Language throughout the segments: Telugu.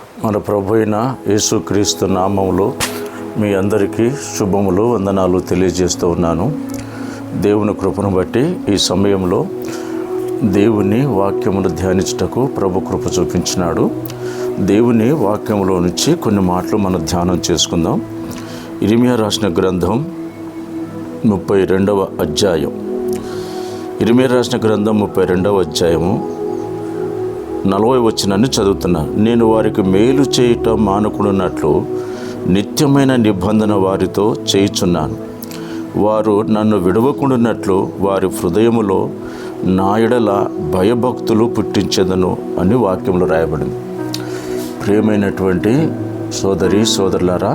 మన ప్రభు అయిన యేసుక్రీస్తు నామములో మీ అందరికీ శుభములు, వందనాలు తెలియజేస్తూ ఉన్నాను. దేవుని కృపను బట్టి ఈ సమయంలో దేవుని వాక్యమును ధ్యానించుటకు ప్రభు కృప చూపించినాడు. దేవుని వాక్యములో నుంచి కొన్ని మాటలు మనం ధ్యానం చేసుకుందాం. ఇర్మీయా రాసిన గ్రంథం 32వ అధ్యాయం. ఇర్మీయా రాసిన గ్రంథం 32వ అధ్యాయము 40వ వచనాన్ని చదువుతున్నాను. నేను వారికి మేలు చేయటం మానకుడున్నట్లు నిత్యమైన నిబంధన వారితో చేయుచున్నాను. వారు నన్ను విడవకుండానట్లు వారి హృదయములో నా యెడల భయభక్తులు పుట్టించెదను అని వాక్యంలో రాయబడింది. ప్రియమైనటువంటి సోదరి సోదరులారా,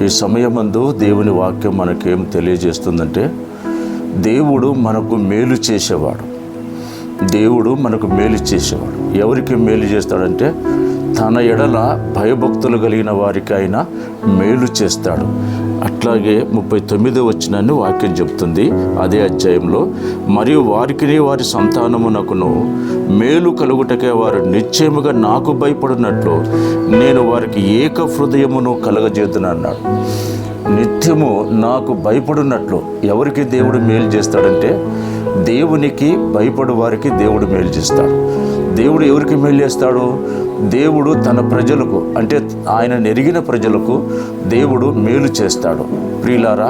ఈ సమయమందు దేవుని వాక్యం మనకేం తెలియజేస్తుందంటే, దేవుడు మనకు మేలు చేసేవాడు. దేవుడు మనకు మేలు చేసేవాడు. ఎవరికి మేలు చేస్తాడంటే, తన ఎడల భయభక్తులు కలిగిన వారికి ఆయన మేలు చేస్తాడు. అట్లాగే 39వ వచనాన్ని వాక్యం చెప్తుంది అదే అధ్యాయంలో, మరియు వారికి వారి సంతానమునకును మేలు కలుగుటకే వారు నిశ్చయముగా నాకు భయపడినట్లు నేను వారికి ఏక హృదయమును కలగజేద్దునన్నాడు. నిత్యము నాకు భయపడినట్లు ఎవరికి దేవుడు మేలు చేస్తాడంటే, దేవునికి భయపడు వారికి దేవుడు మేలు చేస్తాడు. దేవుడు ఎవరికి మేలు చేస్తాడు? దేవుడు తన ప్రజలకు, అంటే ఆయన ఎరిగిన ప్రజలకు దేవుడు మేలు చేస్తాడు. ప్రియులారా,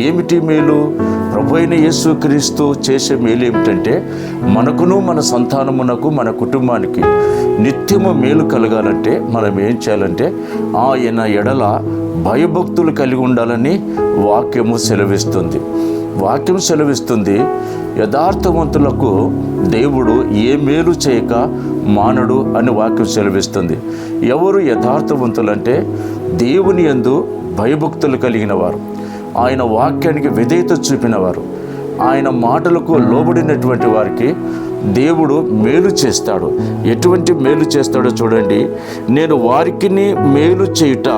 ఏమిటి మేలు? ప్రభువైన యేసుక్రీస్తు చేసే మేలు ఏమిటంటే, మనకును మన సంతానమునకు మన కుటుంబానికి నిత్యము మేలు కలగాలంటే మనం ఏం చేయాలంటే, ఆయన ఎడల భయభక్తులు కలిగి ఉండాలని వాక్యము సెలవిస్తుంది. వాక్యం సెలవిస్తుంది, యథార్థవంతులకు దేవుడు ఏ మేలు చేయక మానడు అని వాక్యం సెలవిస్తుంది. ఎవరు యథార్థవంతులంటే, దేవుని యందు భయభక్తులు కలిగిన వారు, ఆయన వాక్యానికి విధేయత చూపినవారు, ఆయన మాటలకు లోబడినటువంటి వారికి దేవుడు మేలు చేస్తాడు. ఎటువంటి మేలు చేస్తాడో చూడండి. నేను వారికి మేలు చేయుట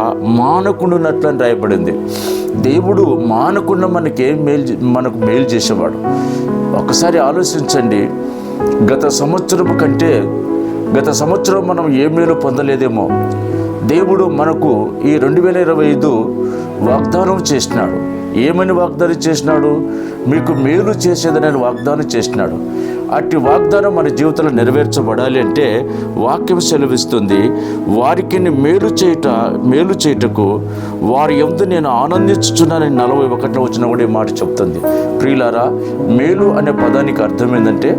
మానకుండానట్లు అని రాయబడింది. దేవుడు మానకుండా మనకు మేలు చేసేవాడు. ఒకసారి ఆలోచించండి, గత సంవత్సరం మనం ఏ మేలు పొందలేదేమో దేవుడు మనకు ఈ 2025 వాగ్దానం చేసినాడు. ఏమని వాగ్దానం చేసినాడు? మీకు మేలు చేసేదని వాగ్దానం చేసినాడు. అట్టి వాగ్దానం మన జీవితంలో నెరవేర్చబడాలి అంటే వాక్యం సెలవిస్తుంది, వారికి మేలు చేయుటకు వారి యందు నేను ఆనందించుచున్నానని 41వ వచనం కూడా ఈ మాట చెప్తుంది. ప్రియులారా, మేలు అనే పదానికి అర్థం ఏంటంటే,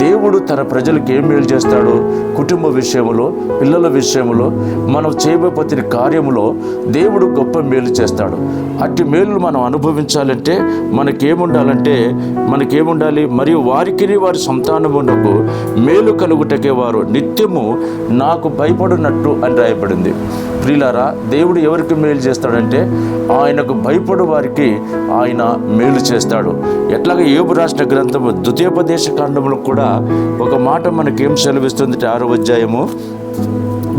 దేవుడు తన ప్రజలకు ఏం మేలు చేస్తాడు? కుటుంబ విషయంలో, పిల్లల విషయంలో, మనం చేయబోయే ప్రతి కార్యములో దేవుడు గొప్ప మేలు చేస్తాడు. అట్టి మేలు మనం అనుభవించాలంటే మనకేముండాలి? మరియు వారికి వారి సంతానమునకు మేలు కలుగుటకే వారు నిత్యము నాకు భయపడినట్టు అని రాయబడింది. ప్రియులారా, దేవుడు ఎవరికి మేలు చేస్తాడంటే, ఆయనకు భయపడు వారికి ఆయన మేలు చేస్తాడు. ఎట్లాగా యోబు రాసిన గ్రంథము 2వ కాండంలో కూడా ఒక మాట మనకేం సెలవిస్తుంది? 6వ అధ్యాయము,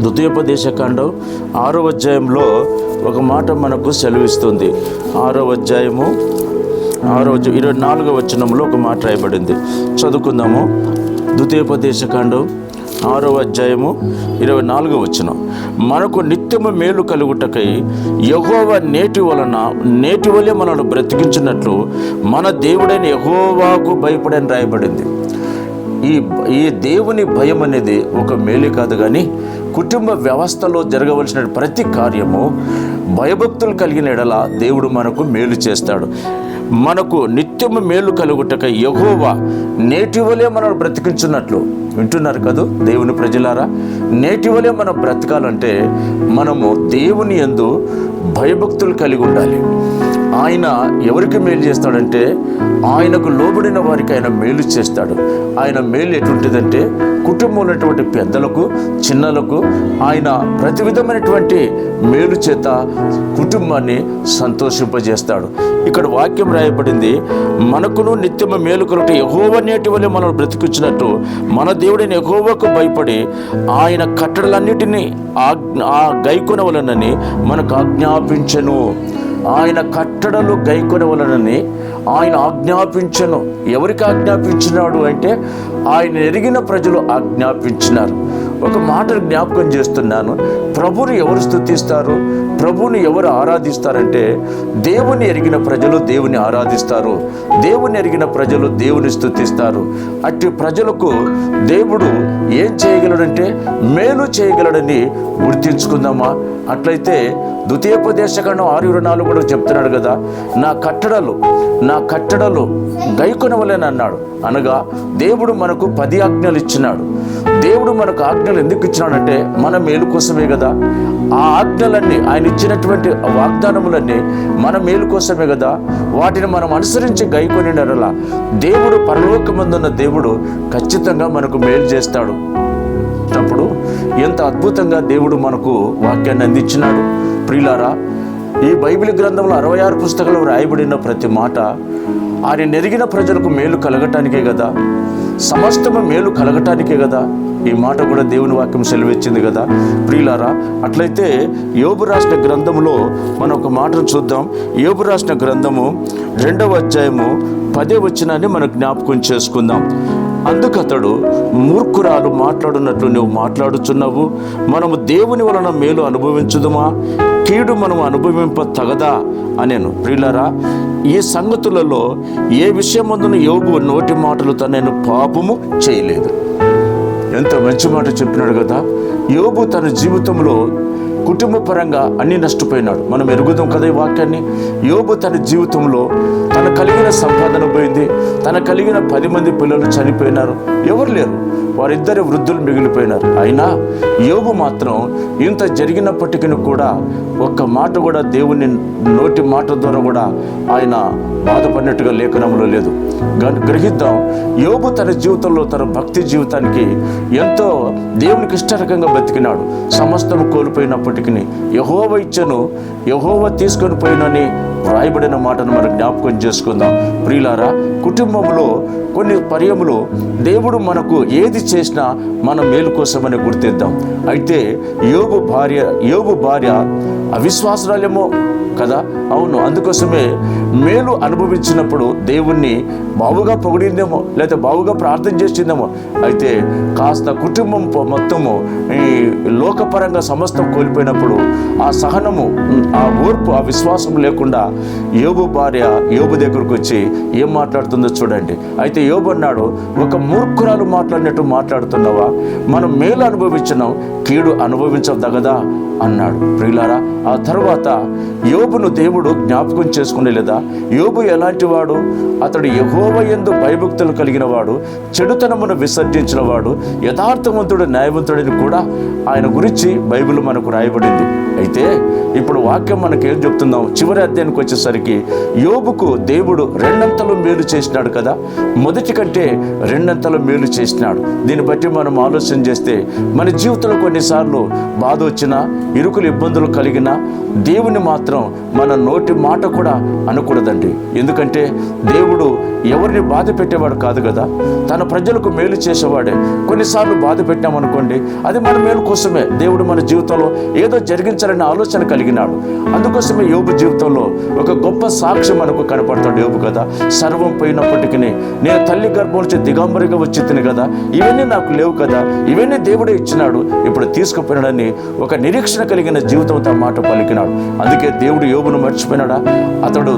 2వ కాండం 6వ అధ్యాయంలో ఒక మాట మనకు సెలవిస్తుంది. 6వ అధ్యాయము 24వ వచనంలో ఒక మాట రాయబడింది. చదువుకుందాము. 2వ కాండం 6వ అధ్యాయము 24వ వచనం. మనకు నిత్యము మేలు కలుగుటకై యెహోవా నేటి వలె మనల్ని బ్రతికించినట్లు మన దేవుడైన యెహోవాకు భయపడని రాయబడింది. ఈ దేవుని భయం అనేది ఒక మేలు కాదు, కానీ కుటుంబ వ్యవస్థలో జరగవలసిన ప్రతి కార్యము భయభక్తులు కలిగిన ఎడల దేవుడు మనకు మేలు చేస్తాడు. మనకు నిత్యము మేలు కలుగుటక యెహోవా నేటి వలె మనం బ్రతికించున్నట్లు. వింటున్నారు కదా దేవుని ప్రజలారా? నేటి వలె మనం బ్రతకాలంటే మనము దేవుని యందు భయభక్తులు కలిగి ఉండాలి. ఆయన ఎవరికి మేలు చేస్తాడంటే, ఆయనకు లోబడిన వారికి ఆయన మేలు చేస్తాడు. ఆయన మేలు ఎటువంటిదంటే, కుటుంబంలో ఉన్నటువంటి పెద్దలకు, చిన్నలకు ఆయన ప్రతి విధమైనటువంటి మేలు చేత కుటుంబాన్ని సంతోషింపజేస్తాడు. ఇక్కడ వాక్యం రాయబడింది, మనకును నిత్యము మేలు కలుగుట యెహోవా నేటి వలె మనం బ్రతికించినట్టు మన దేవుడైన యెహోవాకు భయపడి ఆయన కట్టడలన్నిటినీ గైకొనవలెనని మనకు ఆజ్ఞాపించెను. ఆయన కట్టడలు గైకొనవలెనని ఆయన ఆజ్ఞాపించెను. ఎవరికి ఆజ్ఞాపించినాడు అంటే, ఆయన ఎరిగిన ప్రజలు ఆజ్ఞాపించినారు. ఒక మాటను జ్ఞాపకం చేస్తున్నాను. ప్రభువుని ఎవరు స్తుతిస్తారు, ప్రభువుని ఎవరు ఆరాధిస్తారంటే దేవుని ఎరిగిన ప్రజలు దేవుని ఆరాధిస్తారు, దేవుని ఎరిగిన ప్రజలు దేవుని స్తుతిస్తారు. అట్టి ప్రజలకు దేవుడు ఏం చేయగలడంటే మేలు చేయగలడని గుర్తించుకుందామా? అట్లయితే ద్వితీయోపదేశకాండం 6:24 కూడా చెప్తున్నాడు కదా, నా కట్టడలు గైకొనవలేని అన్నాడు. అనగా దేవుడు మనకు 10 ఆజ్ఞలు ఇచ్చినాడు. దేవుడు మనకు ఆజ్ఞలు ఎందుకు ఇచ్చినాడంటే మన మేలు కోసమే కదా. ఆ ఆజ్ఞలన్నీ, ఆయన ఇచ్చినటువంటి వాగ్దానములన్నీ మన మేలు కోసమే కదా. వాటిని మనం అనుసరించి గైకొనినలా దేవుడు, పరలోకమందున్న దేవుడు ఖచ్చితంగా మనకు మేలు చేస్తాడు. అప్పుడు ఎంత అద్భుతంగా దేవుడు మనకు వాక్యాన్ని అందించినాడు. ప్రియులారా, ఈ బైబిల్ గ్రంథంలో 66 పుస్తకాలు రాయబడిన ప్రతి మాట ఆయన నెరిగిన ప్రజలకు మేలు కలగటానికే కదా, సమస్తము మేలు కలగటానికే కదా. ఈ మాట కూడా దేవుని వాక్యం సెలవిచ్చింది కదా. ప్రియులారా, అట్లయితే యోబు రాసిన గ్రంథంలో మనం ఒక మాటను చూద్దాం. యోబు రాసిన గ్రంథము 2వ అధ్యాయము 10వ వచనాన్ని మనం జ్ఞాపకం చేసుకుందాం. అందుకతడు, మూర్ఖురాలు మాట్లాడున్నట్లు నువ్వు మాట్లాడుచున్నావు, మనము దేవుని వలన మేలు అనుభవించుదుమా, కీడు మనము అనుభవింప తగదా అనేను. ప్రియులారా, ఈ సంగతులలో ఏ విషయం ముందున యోబు నోటి మాటలతో నేను పాపము చేయలేదు. ఎంత మంచి మాట చెప్పినాడు కదా. యోబు తన జీవితంలో కుటుంబ పరంగా అన్నీ నష్టపోయినాడు. మనం ఎరుగుదాం కదా ఈ వాక్యాన్ని. యోబు తన జీవితంలో తన కలిగిన సంపాదన పోయింది, తన కలిగిన 10 మంది పిల్లలు చనిపోయినారు, ఎవరు లేరు, వారిద్దరు వృద్ధులు మిగిలిపోయినారు. అయినా యోబు మాత్రం ఇంత జరిగినప్పటికీ కూడా ఒక్క మాట కూడా దేవుని నోటి మాట ద్వారా కూడా ఆయన బాధపడినట్టుగా లేఖనంలో లేదు. గ్రహిద్దాం, యోబు తన జీవితంలో తన భక్తి జీవితానికి ఎంతో దేవునికి ఇష్టరకంగా బతికినాడు. సమస్తము కోల్పోయినప్పటికీ యెహోవా ఇచ్చెను, యెహోవా తీసుకొని పోయినని వ్రాయబడిన మాటను మనం జ్ఞాపకం చేసుకుందాం. ప్రియులారా, కుటుంబంలో కొన్ని పర్యములు దేవుడు మనకు ఏది చేసినా మన మేలు కోసమని గుర్తిద్దాం. అయితే యోబు భార్య అవిశ్వాసురాలేమో కదా. అవును, అందుకోసమే మేలు అనుభవించినప్పుడు దేవుణ్ణి బావుగా పొగిడిందేమో, లేదా బావుగా ప్రార్థన చేసిందేమో. అయితే కాస్త కుటుంబం మొత్తము ఈ లోకపరంగా సమస్తం కోల్పోయినప్పుడు ఆ సహనము, ఆ ఓర్పు, ఆ విశ్వాసం లేకుండా యోబు భార్య యోబు దగ్గరకు వచ్చి ఏం మాట్లాడుతుందో చూడండి. అయితే యోబు అన్నాడు, ఒక మూర్ఖురాలు మాట్లాడినట్టు మాట్లాడుతున్నావా, మనం మేలు అనుభవించినాం, కీడు అనుభవించదగదా అన్నాడు. ప్రియులారా, ఆ తర్వాత యోబును దేవుడు జ్ఞాపకం చేసుకునే లేదా. యోబు ఎలాంటి వాడు? అతడు యెహోవా యందు భయభక్తులు కలిగిన వాడు, చెడుతనమును విసర్జించిన వాడు, యథార్థవంతుడు, న్యాయవంతుడిని కూడా ఆయన గురించి బైబిల్ మనకు రాయబడింది. అయితే ఇప్పుడు వాక్యం మనకేం చెప్తున్నాం? చివరి అధ్యాయానికి వచ్చేసరికి యోబుకు దేవుడు 2 మేలు చేసినాడు కదా. మొదటి కంటే 2 మేలు చేసినాడు. దీన్ని బట్టి మనం ఆలోచన చేస్తే మన జీవితంలో కొన్నిసార్లు బాధ వచ్చినా, ఇరుకులు ఇబ్బందులు కలిగినా దేవుని మాత్రం మన నోటి మాట కూడా అనకూడదండి. ఎందుకంటే దేవుడు ఎవరిని బాధ పెట్టేవాడు కాదు కదా, తన ప్రజలకు మేలు చేసేవాడే. కొన్నిసార్లు బాధ పెట్టామనుకోండి, అది మన మేలు కోసమే. దేవుడు మన జీవితంలో ఏదో జరిగించాలనే ఆలోచన కలిగినాడు. అందుకోసమే యోబు జీవితంలో ఒక గొప్ప సాక్ష్యం మనకు కనపడతాడు యోబు కదా. సర్వం పోయినప్పటికీ నేను తల్లి గర్భం నుంచి దిగంబరిగా వచ్చి తిని కదా, ఇవన్నీ నాకు లేవు కదా, ఇవన్నీ దేవుడే ఇచ్చినాడు, ఇప్పుడు తీసుకుపోయినాడని ఒక నిరీక్షణ కలిగిన జీవితంతో మాట పలికినాడు. అందుకే దేవుడు యోబును మర్చిపోయినాడా? అతడు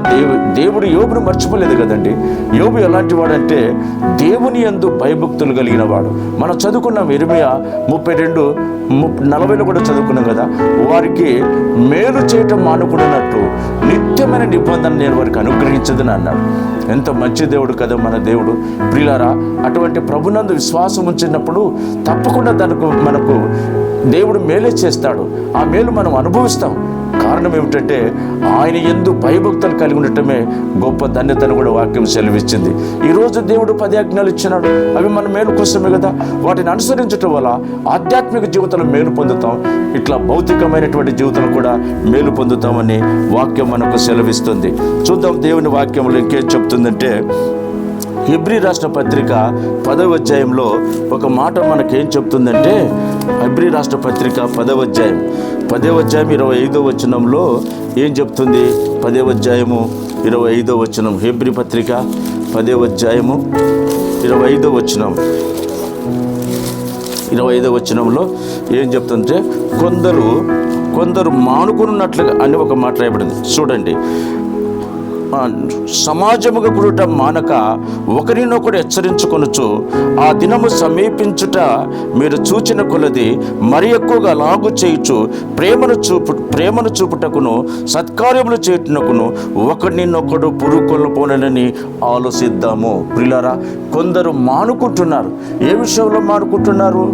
దేవుడు యోబును మర్చిపోలేదు కదండి. యోబు ఎలాంటి వాడంటే దేవుని యందు భయభక్తులు కలిగిన వాడు. మనం చదువుకున్నాం ఇర్మియా 32:40 కూడా చదువుకున్నాం కదా. వారికి మేలు చేయటం మానుకున్నట్లు నిత్యమైన నిబంధన నేను వారికి అనుగ్రహించదని అన్నాడు. ఎంత మంచి దేవుడు కదా మన దేవుడు. ప్రియులారా, అటువంటి ప్రభునందు విశ్వాసం ఉంచినప్పుడు తప్పకుండా మనకు దేవుడు మేలే చేస్తాడు. ఆ మేలు మనం అనుభవిస్తాం. కారణం ఏమిటంటే ఆయన యందు భయభక్తులు కలిగి ఉండటమే గొప్ప ధన్యతను కూడా వాక్యం సెలవిచ్చింది. ఈరోజు దేవుడు 10 ఆజ్ఞలు ఇచ్చినాడు, అవి మన మేలు కోసమే కదా. వాటిని అనుసరించటం వల్ల ఆధ్యాత్మిక జీవితంలో మేలు పొందుతాం, ఇట్లా భౌతికమైనటువంటి జీవితంలో కూడా మేలు పొందుతామని వాక్యం మనకు సెలవిస్తుంది. చూద్దాం దేవుని వాక్యంలో ఇంకేం చెప్తుందంటే, హెబ్రీ రాష్ట్ర పత్రిక 10వ అధ్యాయంలో ఒక మాట మనకేం చెప్తుందంటే, హెబ్రీ రాష్ట్ర పత్రిక 10వ అధ్యాయం 25వ వచనంలో ఏం చెప్తుంది? 10వ అధ్యాయము 25వ వచనం. హెబ్రీ పత్రిక 10వ అధ్యాయము 25వ వచనం 25వ వచనంలో ఏం చెప్తుంటే కొందరు మానుకున్నట్లుగా అని ఒక మాట రాయబడింది. చూడండి, సమాజముగా కూడుట మానక ఒకరినొకడు హెచ్చరించుకొనుచు ఆ దినము సమీపించుట మీరు చూచిన కొలది మరి ఎక్కువగా లాగు చేయుచు ప్రేమను చూపుటకును సత్కార్యములు చేయుటకును ఒకరినొకడు పురుకొల్పోనని ఆలోచిద్దాము. ప్రియులారా, కొందరు మానుకుంటున్నారు. ఏ విషయంలో మానుకుంటున్నారు?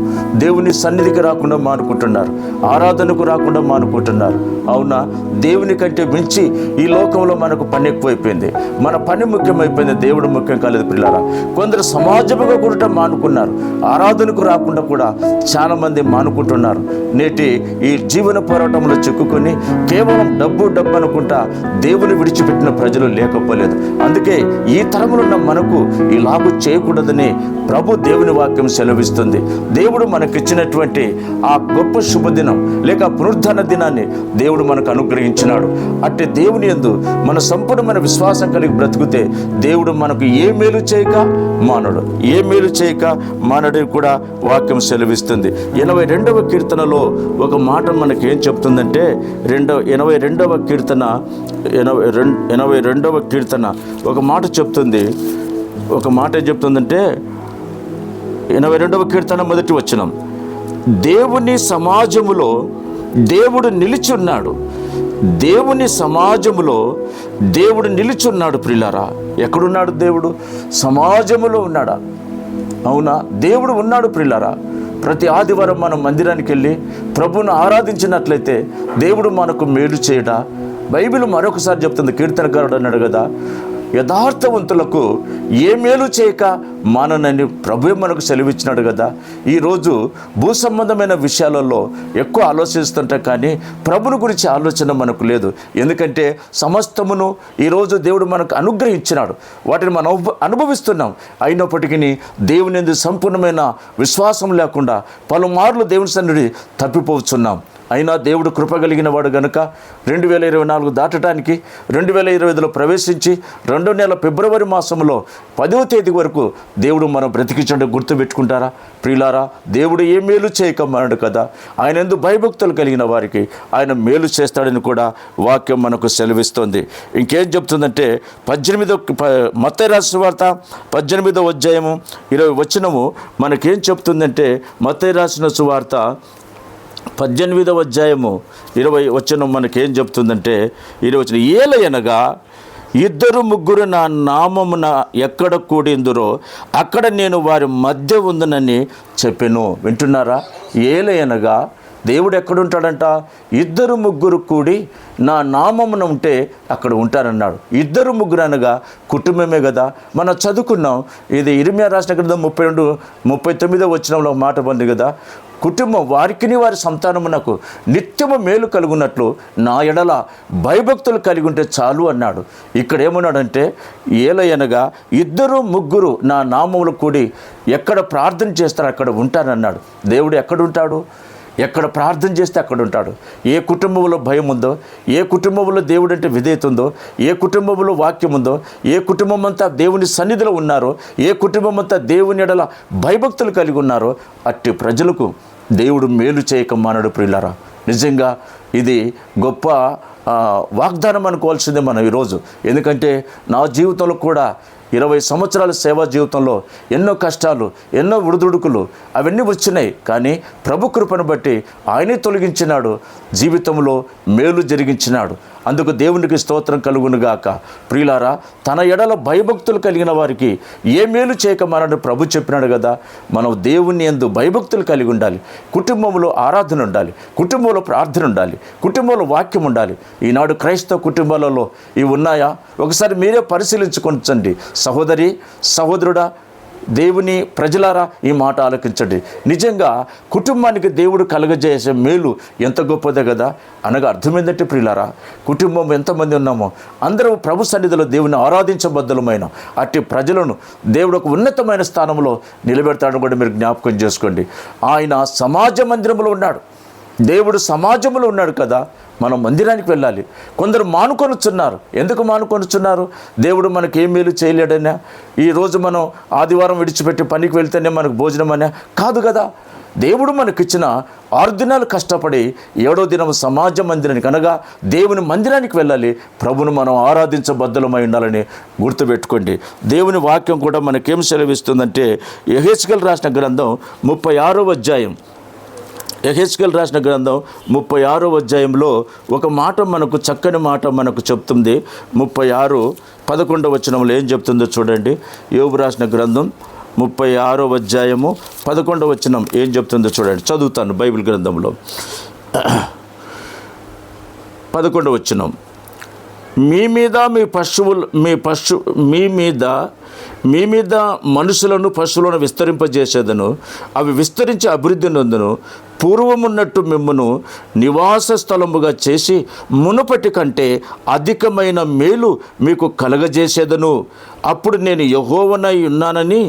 దేవుని సన్నిధికి రాకుండా మానుకుంటున్నారు, ఆరాధనకు రాకుండా మానుకుంటున్నారు. అవునా? దేవుని కంటే మించి ఈ లోకంలో మనకు పని ఎక్కువైపోయింది. మన పని ముఖ్యమైపోయింది, దేవుడు ముఖ్యం కాలేదు. పిల్లారా, కొందరు సమాజముగా కూడా మానుకున్నారు, ఆరాధనకు రాకుండా కూడా చాలామంది మానుకుంటున్నారు. నేటి ఈ జీవన పోరాటంలో చిక్కుకొని కేవలం డబ్బు అనుకుంటా దేవుని విడిచిపెట్టిన ప్రజలు లేకపోలేదు. అందుకే ఈ తరములో ఉన్న మనకు ఇలాగూ చేయకూడదని ప్రభు దేవుని వాక్యం సెలవిస్తుంది. దేవుడు మనకిచ్చినటువంటి ఆ గొప్ప శుభదినం లేక పునరుద్ధరణ దినాన్ని దేవుడు మనకు అనుగ్రహించినాడు. అట్టి దేవుని యందు మన సంపూర్ణమైన విశ్వాసం కలిగి బ్రతుకుతే దేవుడు మనకు ఏ మేలు చేయక మానడు కూడా వాక్యం సెలవిస్తుంది. 82వ కీర్తనలో ఒక మాట మనకి ఏం చెప్తుందంటే 82వ కీర్తన ఒక మాట చెప్తుంది. ఒక మాట ఏం చెప్తుందంటే 82వ కీర్తన 1వ వచనం, దేవుని సమాజములో దేవుడు నిలిచున్నాడు. దేవుని సమాజములో దేవుడు నిలిచున్నాడు. ప్రియులారా, ఎక్కడున్నాడు? దేవుడు సమాజములో ఉన్నాడా? అవునా? దేవుడు ఉన్నాడు. ప్రియులారా, ప్రతి ఆదివారం మనం మందిరానికి వెళ్ళి ప్రభువును ఆరాధించినట్లయితే దేవుడు మనకు మేలు చేయడా? బైబిల్ మరొకసారి చెప్తుంది, కీర్తనకారుడు అన్నాడు కదా, యథార్థవంతులకు ఏ మేలు చేయక మాననని ప్రభువే మనకు సెలవిచ్చినాడు కదా. ఈరోజు భూ సంబంధమైన విషయాలలో ఎక్కువ ఆలోచిస్తుంటే కానీ ప్రభుని గురించి ఆలోచన మనకు లేదు. ఎందుకంటే సమస్తమును ఈరోజు దేవుడు మనకు అనుగ్రహించినాడు, వాటిని మనం అనుభవిస్తున్నాం. అయినప్పటికీ దేవుని యందు సంపూర్ణమైన విశ్వాసం లేకుండా పలుమార్లు దేవుని సన్నిధి తప్పిపోతున్నాం. అయినా దేవుడు కృప కలిగిన వాడు గనుక 2024 దాటడానికి 2025లో ప్రవేశించి 2వ నెల ఫిబ్రవరి మాసంలో 10వ తేదీ వరకు దేవుడు మనం బ్రతికించడం గుర్తుపెట్టుకుంటారా? ప్రియులారా, దేవుడు ఏ మేలు చేయకమన్నాడు కదా. ఆయన యందు భయభక్తులు కలిగిన వారికి ఆయన మేలు చేస్తాడని కూడా వాక్యం మనకు సెలవిస్తుంది. ఇంకేం చెప్తుందంటే మత్తయి రాసిన సువార్త 18వ అధ్యాయము 20వ వచనము మనకేం చెప్తుందంటే, మత్తయి రాసిన సువార్త 18వ అధ్యాయము 20వ వచనం మనకేం చెప్తుందంటే, 20వ వచనం, ఏలయనగా 2-3 నా నామమున ఎక్కడ కూడిందురో అక్కడ నేను వారి మధ్య ఉందనని చెప్పెను. వింటున్నారా? ఏలయనగా దేవుడు ఎక్కడుంటాడంట? 2-3 కూడి నా నామమున ఉంటే అక్కడ ఉంటారన్నాడు. 2-3 అనగా కుటుంబమే కదా. మనం చదువుకున్నాం, ఇది ఇర్మీయా రాసిన గ్రంథం 32-39వ వచనంలో మాట ఉంది కదా, కుటుంబం వారికిని వారి సంతానమునకు నిత్యము మేలు కలుగున్నట్లు నా ఎడల భయభక్తులు కలిగి ఉంటే చాలు అన్నాడు. ఇక్కడ ఏమన్నాడంటే, ఏలయనగా 2-3 నా నామములు కూడి ఎక్కడ ప్రార్థన చేస్తారో అక్కడ ఉంటానన్నాడు. దేవుడు ఎక్కడుంటాడు? ఎక్కడ ప్రార్థన చేస్తే అక్కడ ఉంటాడు. ఏ కుటుంబంలో భయం ఉందో, ఏ కుటుంబంలో దేవుడు అంటే విధేయత ఉందో, ఏ కుటుంబంలో వాక్యం ఉందో, ఏ కుటుంబం అంతా దేవుని సన్నిధిలో ఉన్నారో, ఏ కుటుంబం అంతా దేవుని ఎడల భయభక్తులు కలిగి ఉన్నారో అట్టి ప్రజలకు దేవుడు మేలు చేయక మానడు. ప్రియులారా, నిజంగా ఇది గొప్ప వాగ్దానం అనుకోవాల్సిందే మనం ఈరోజు. ఎందుకంటే నా జీవితంలో కూడా 20 సంవత్సరాల సేవా జీవితంలో ఎన్నో కష్టాలు, ఎన్నో ఉడుదుడుకులు అవన్నీ వచ్చినాయి. కానీ ప్రభు కృపను బట్టి ఆయనే తొలగించినాడు, జీవితంలో మేలు జరిగించినాడు. అందుకు దేవునికి స్తోత్రం కలుగునుగాక. ప్రియులారా, తన ఎడల భయభక్తులు కలిగిన వారికి ఏ మేలు చేయకమానని ప్రభు చెప్పినాడు కదా. మనం దేవుని యందు భయభక్తులు కలిగి ఉండాలి. కుటుంబంలో ఆరాధన ఉండాలి, కుటుంబంలో ప్రార్థన ఉండాలి, కుటుంబంలో వాక్యం ఉండాలి. ఈనాడు క్రైస్తవ కుటుంబాలలో ఇవి ఉన్నాయా? ఒకసారి మీరే పరిశీలించుకొంచండి. సహోదరి, సహోదరుడా, దేవుని ప్రజలారా, ఈ మాట ఆలకించండి. నిజంగా కుటుంబానికి దేవుడు కలగజేసే మేలు ఎంత గొప్పదే కదా. అనగా అర్థం ఏంటంటే ప్రియులారా, కుటుంబం ఎంతమంది ఉన్నామో అందరూ ప్రభు సన్నిధిలో దేవుని ఆరాధించబద్ధులమైన అట్టి ప్రజలను దేవుడు ఒక ఉన్నతమైన స్థానంలో నిలబెడతాడని కూడా మీరు జ్ఞాపకం చేసుకోండి. ఆయన సమాజ మందిరంలో ఉన్నాడు, దేవుడు సమాజంలో ఉన్నాడు కదా. మనం మందిరానికి వెళ్ళాలి. కొందరు మానుకొనుచున్నారు. ఎందుకు మానుకొనుచున్నారు? దేవుడు మనకి ఏం మేలు చేయలేడనా? ఈరోజు మనం ఆదివారం విడిచిపెట్టి పనికి వెళ్తేనే మనకు భోజనం అనే కాదు కదా. దేవుడు మనకిచ్చిన 6 దినాలు కష్టపడి 7వ దినం సమాజ మందిరానికి అనగా దేవుని మందిరానికి వెళ్ళాలి. ప్రభును మనం ఆరాధించబద్ధులమై ఉండాలని గుర్తుపెట్టుకోండి. దేవుని వాక్యం కూడా మనకేం సెలవిస్తుందంటే యెహెజ్కేలు రాసిన గ్రంథం 36వ అధ్యాయం, యెహెజ్కేలు రాసిన గ్రంథం 36వ అధ్యాయంలో ఒక మాట మనకు చక్కని మాట మనకు చెప్తుంది. 36:11 వచనంలో ఏం చెప్తుందో చూడండి. యోబు రాసిన గ్రంథం 36వ అధ్యాయము 11వ వచనం ఏం చెప్తుందో చూడండి. చదువుతాను బైబిల్ గ్రంథంలో 11వ వచనం. మీ మీద మనుషులను పశువులను విస్తరింపజేసేదను, అవి విస్తరించి అభివృద్ధి నందును, పూర్వమున్నట్టు మిమ్మును నివాస స్థలముగా చేసి మునుపటి కంటే అధికమైన మేలు మీకు కలగజేసేదను. అప్పుడు నేను యెహోవానై ఉన్నానని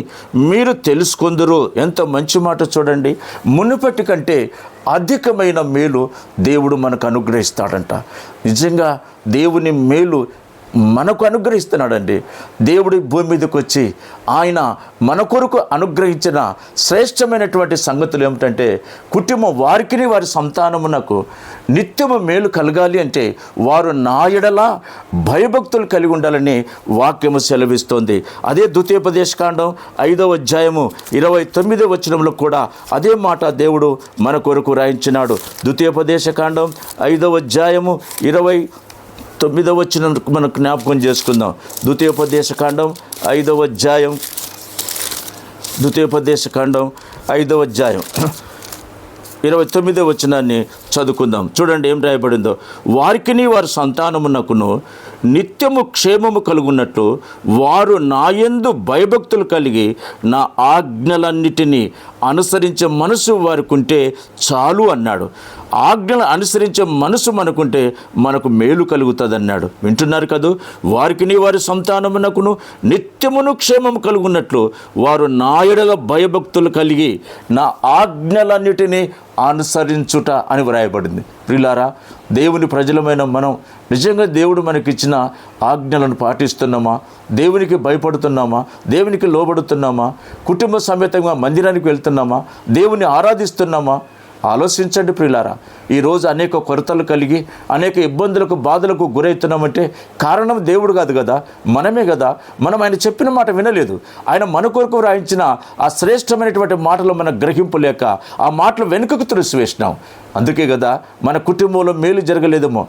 మీరు తెలుసుకొందురు. ఎంత మంచి మాట చూడండి. మునుపటి కంటే అధికమైన మేలు దేవుడు మనకు అనుగ్రహిస్తాడంట. నిజంగా దేవుని మేలు మనకు అనుగ్రహిస్తున్నాడండి. దేవుడి భూమి మీదకి వచ్చి ఆయన మన కొరకు అనుగ్రహించిన శ్రేష్టమైనటువంటి సంగతులు ఏమిటంటే, కుటుంబం వారికి వారి సంతానమునకు నిత్యము మేలు కలగాలి అంటే వారు నా ఎడల భయభక్తులు కలిగి ఉండాలని వాక్యము సెలవిస్తోంది. అదే ద్వితీయోపదేశకాండం 5వ అధ్యాయము 29వ వచనంలో కూడా అదే మాట దేవుడు మన కొరకు రాయించినాడు. ద్వితీయోపదేశకాండం 5వ అధ్యాయము 29వ వచనం మనం జ్ఞాపకం చేసుకుందాం. ద్వితీయోపదేశకాండం 5వ అధ్యాయం 29వ వచనాన్ని చదువుకుందాం. చూడండి ఏం రాయబడిందో. వారికిని వారి సంతానమునకును నిత్యము క్షేమము కలుగున్నట్లు వారు నాయందు భయభక్తులు కలిగి నా ఆజ్ఞలన్నిటినీ అనుసరించే మనసు వారికి ఉంటే చాలు అన్నాడు. ఆజ్ఞలు అనుసరించే మనసు మనకుంటే మనకు మేలు కలుగుతుంది అన్నాడు. వింటున్నారు కదూ. వారికిని వారి సంతానమునకును నిత్యమును క్షేమము కలుగున్నట్లు వారు నా ఎడల భయభక్తులు కలిగి నా ఆజ్ఞలన్నిటినీ అనుసరించుట అని వ్రాయబడింది. ప్రియులారా, దేవుని ప్రజలమైన మనం నిజంగా దేవుడు మనకిచ్చిన ఆజ్ఞలను పాటిస్తున్నామా? దేవునికి భయపడుతున్నామా? దేవునికి లోబడుతున్నామా? కుటుంబ సమేతంగా మందిరానికి వెళ్తున్నామా? దేవుని ఆరాధిస్తున్నామా? ఆలోచించండి ప్రియులారా. ఈరోజు అనేక కొరతలు కలిగి అనేక ఇబ్బందులకు బాధలకు గురవుతున్నామంటే కారణం దేవుడు కాదు కదా, మనమే కదా. మనం ఆయన చెప్పిన మాట వినలేదు. ఆయన మన కొరకు వ్రాయించిన ఆ శ్రేష్టమైనటువంటి మాటలు మన గ్రహింపు లేక ఆ మాటలు వెనుకకు తుడిసివేసినాం. అందుకే కదా మన కుటుంబంలో మేలు జరగలేదేమో.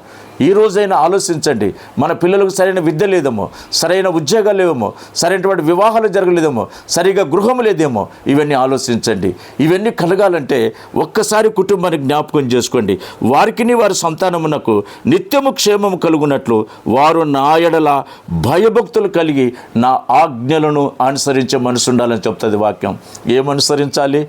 ఈ రోజైనా ఆలోచించండి. మన పిల్లలకు సరైన విద్య లేదేమో, సరైన ఉద్యోగాలు లేవేమో, సరైనటువంటి వివాహాలు జరగలేదేమో, సరిగా గృహం లేదేమో. ఇవన్నీ ఆలోచించండి. ఇవన్నీ కలగాలంటే ఒక్కసారి కుటుంబాన్ని జ్ఞాపకం చేసుకోండి. వారికిని వారి సంతానమునకు నిత్యము క్షేమము కలుగునట్లు వారు నా ఎడల భయభక్తులు కలిగి నా ఆజ్ఞలను అనుసరించే మనసు ఉండాలని చెప్తుంది వాక్యం. ఏమనుసరించాలి?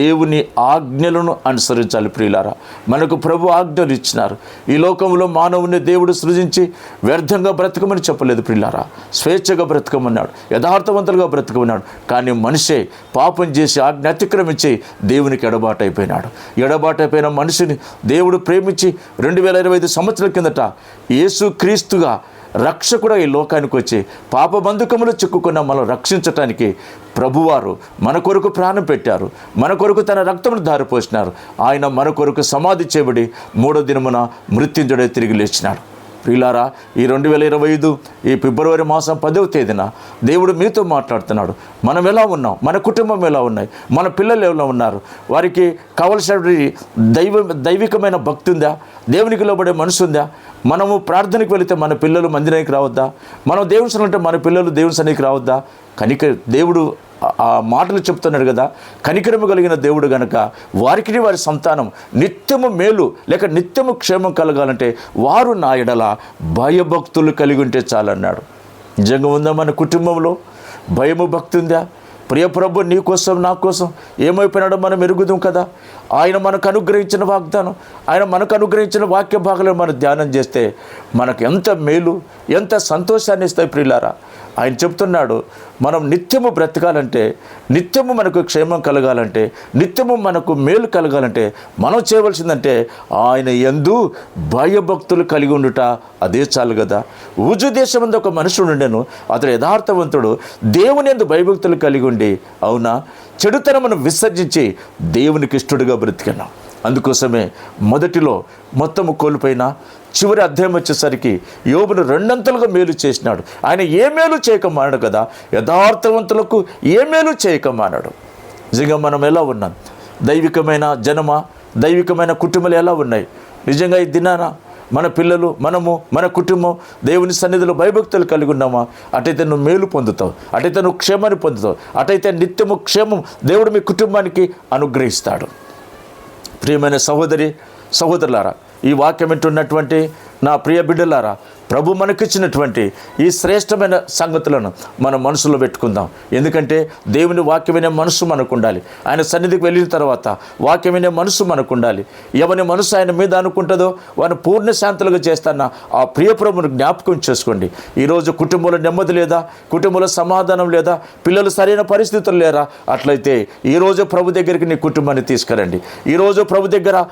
దేవుని ఆజ్ఞలను అనుసరించాలి. ప్రియులారా, మనకు ప్రభు ఆజ్ఞలు ఇచ్చినారు. ఈ లోకంలో మానవుని దేవుడు సృజించి వ్యర్థంగా బ్రతకమని చెప్పలేదు ప్రియులారా. స్వేచ్ఛగా బ్రతకమన్నాడు, యథార్థవంతులుగా బ్రతకమన్నాడు. కానీ మనిషే పాపం చేసి ఆజ్ఞ అతిక్రమించి దేవునికి ఎడబాటైపోయినాడు. ఎడబాటైపోయిన మనిషిని దేవుడు ప్రేమించి 2025 సంవత్సరాల కిందట యేసు క్రీస్తుగా రక్షకుడు ఈ లోకానికి వచ్చి పాప బంధకములు చిక్కుకున్న మనం రక్షించటానికి ప్రభువారు మన కొరకు ప్రాణం పెట్టారు. మన కొరకు తన రక్తమును ధారపోసినారు. ఆయన మన కొరకు సమాధి చేయబడి 3వ దినమున మృత్యుంజుడై తిరిగి లేచినాడు. ప్రియులారా, ఈ 2025 ఈ ఫిబ్రవరి మాసం 10వ తేదీన దేవుడు మీతో మాట్లాడుతున్నాడు. మనం ఎలా ఉన్నాం? మన కుటుంబం ఎలా ఉన్నాయి? మన పిల్లలు ఎలా ఉన్నారు? వారికి కావలసిన దైవికమైన భక్తి ఉందా? దేవునికి లోబడే మనసు ఉందా? మనము ప్రార్థనకు వెళితే మన పిల్లలు మందిరానికి రావద్దా? మనం దేవుని సన్నిధికి అంటే మన పిల్లలు దేవుని సన్నిధికి రావద్దా? దేవుడు ఆ మాటలు చెప్తున్నాడు కదా. కనికరము కలిగిన దేవుడు గనక వారికి వారి సంతానం నిత్యము మేలు లేక నిత్యము క్షేమం కలగాలంటే వారు నా ఎడల భయభక్తులు కలిగి ఉంటే చాలన్నాడు. నిజంగా ఉందా మన కుటుంబంలో భయము భక్తి ఉందా? ప్రియ ప్రభు నీ కోసం నా కోసం ఏమైపోయినాడో మనం ఎరుగుదాం కదా. ఆయన మనకు అనుగ్రహించిన వాగ్దానం, ఆయన మనకు అనుగ్రహించిన వాక్య భాగాలను మనం ధ్యానం చేస్తే మనకు ఎంత మేలు ఎంత సంతోషాన్ని ఇస్తాయి ప్రియులారా. ఆయన చెప్తున్నాడు, మనం నిత్యము బ్రతకాలంటే, నిత్యము మనకు క్షేమం కలగాలంటే, నిత్యము మనకు మేలు కలగాలంటే మనం చేయవలసిందంటే ఆయన యందు భయభక్తులు కలిగి ఉండుట, అదే చాలు కదా. ఊజు దేశం ముందు ఒక మనుషుడు ఉండెను, అతడు యథార్థవంతుడు, దేవుని యందు భయభక్తులు కలిగి ఉండి, అవునా, చెడుతనమును విసర్జించి దేవునికి ఇష్టడుగా బ్రతికాను. అందుకోసమే మొదటిలో మొత్తము కోల్పోయినా చివరి అధ్యాయం వచ్చేసరికి యోబును రెండంతలుగా మేలు చేసినాడు. ఆయన ఏ మేలు చేయక మానాడు కదా, యథార్థవంతులకు ఏ మేలు చేయక మానాడు. నిజంగా మనం ఎలా ఉన్నాం? దైవికమైన జనమ, దైవికమైన కుటుంబాలు ఎలా ఉన్నాయి? నిజంగా ఈ దినాన మన పిల్లలు, మనము, మన కుటుంబం దేవుని సన్నిధిలో భయభక్తులు కలిగి ఉన్నామా? అటైతే నువ్వు మేలు పొందుతావు, అటైతే నువ్వు క్షేమాన్ని పొందుతావు, అటైతే నిత్యము క్షేమం దేవుడు మీ కుటుంబానికి అనుగ్రహిస్తాడు. ప్రియమైన సహోదరి సహోదరులారా, ఈ వాక్యం వింటున్నటువంటి నా ప్రియ బిడ్డలారా, ప్రభు మనకిచ్చినటువంటి ఈ శ్రేష్టమైన సంగతులను మన మనసులో పెట్టుకుందాం. ఎందుకంటే దేవుని వాక్యం వినే మనసు మనకు ఉండాలి. ఆయన సన్నిధికి వెళ్ళిన తర్వాత వాక్యం వినే మనసు మనకు ఉండాలి. ఎవరి మనసు ఆయన మీద అనుకుంటుందో వారిని పూర్ణ శాంతులుగా చేస్తాన్న ఆ ప్రియ ప్రభువును జ్ఞాపకం చేసుకోండి. ఈరోజు కుటుంబంలో నెమ్మది లేదా, కుటుంబంలో సమాధానం లేదా, పిల్లలు సరైన పరిస్థితులు లేరా? అట్లయితే ఈరోజు ప్రభు దగ్గరికి నీ కుటుంబాన్ని తీసుకురండి. ఈరోజు ప్రభు దగ్గర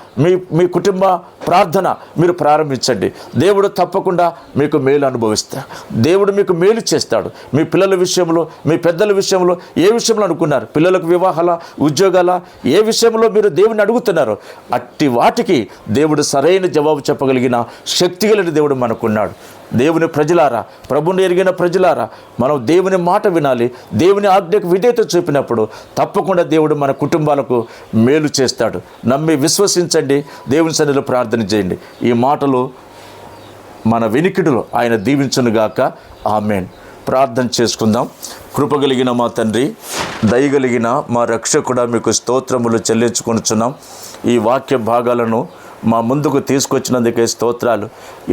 మీ కుటుంబ ప్రార్థన మీరు ప్రారంభించండి. దేవుడు తప్పకుండా మీకు మేలు అనుభవిస్తాడు. దేవుడు మీకు మేలు చేస్తాడు. మీ పిల్లల విషయంలో, మీ పెద్దల విషయంలో, ఏ విషయంలో అనుకున్నారు, పిల్లలకు వివాహాల, ఉద్యోగాల, ఏ విషయంలో మీరు దేవుని అడుగుతున్నారో అట్టి వాటికి దేవుడు సరైన జవాబు చెప్పగలిగిన శక్తి కలిగిన దేవుడు మనకున్నాడు. దేవుని ప్రజలారా, ప్రభుని ఎరిగిన ప్రజలారా, మనం దేవుని మాట వినాలి. దేవుని ఆజ్ఞకు విధేయత చూపినప్పుడు తప్పకుండా దేవుడు మన కుటుంబాలకు మేలు చేస్తాడు. నమ్మి విశ్వసించండి, దేవుని సన్నిధిలో ప్రార్థన చేయండి. ఈ మాటలు మన వినికిడిలో ఆయన దీవించునుగాక. ఆమేన్. ప్రార్థన చేసుకుందాం. కృపగలిగిన మా తండ్రి, దయగలిగిన మా రక్షకుడా, మీకు స్తోత్రములు చెల్లించుకొనుచున్నాం. ఈ వాక్య భాగాలను మా ముందుకు తీసుకొచ్చినందుకే స్తోత్రాలు.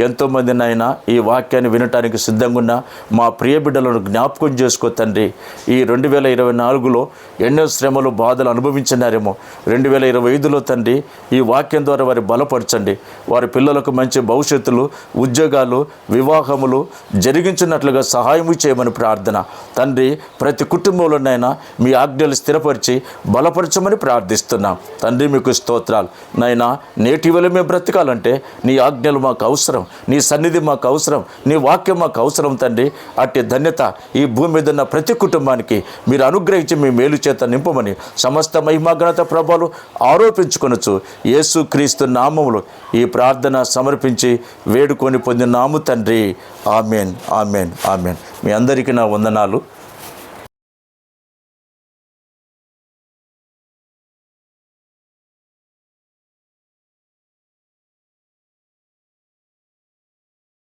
ఎంతోమంది నాయన ఈ వాక్యాన్ని వినటానికి సిద్ధంగా ఉన్న మా ప్రియ బిడ్డలను జ్ఞాపకం చేసుకో తండ్రి. ఈ 2024లో ఎన్నో శ్రమలు, బాధలు అనుభవించినారేమో. 2025లో తండ్రి ఈ వాక్యం ద్వారా వారి బలపరచండి. వారి పిల్లలకు మంచి భవిష్యత్తులు, ఉద్యోగాలు, వివాహములు జరిగించినట్లుగా సహాయము చేయమని ప్రార్థన తండ్రి. ప్రతి కుటుంబంలోనైనా మీ ఆజ్ఞలు స్థిరపరిచి బలపరచమని ప్రార్థిస్తున్నాం తండ్రి. మీకు స్తోత్రాలు నైనా. నేటి వేళ మేము బ్రతకాలంటే నీ ఆజ్ఞలు మాకు అవసరం, నీ సన్నిధి మాకు అవసరం, నీ వాక్యం మాకు అవసరం తండ్రి. అట్టి ధన్యత ఈ భూమి మీద ఉన్న ప్రతి కుటుంబానికి మీరు అనుగ్రహించి మీ మేలు చేత నింపమని సమస్త మహిమాఘనత ప్రభావాలు ఆరోపించుకొనొచ్చు యేసు క్రీస్తు నామములో ఈ ప్రార్థన సమర్పించి వేడుకొని పొందినాము తండ్రి. Amen, amen, amen. మీ అందరికీ నా వందనాలు.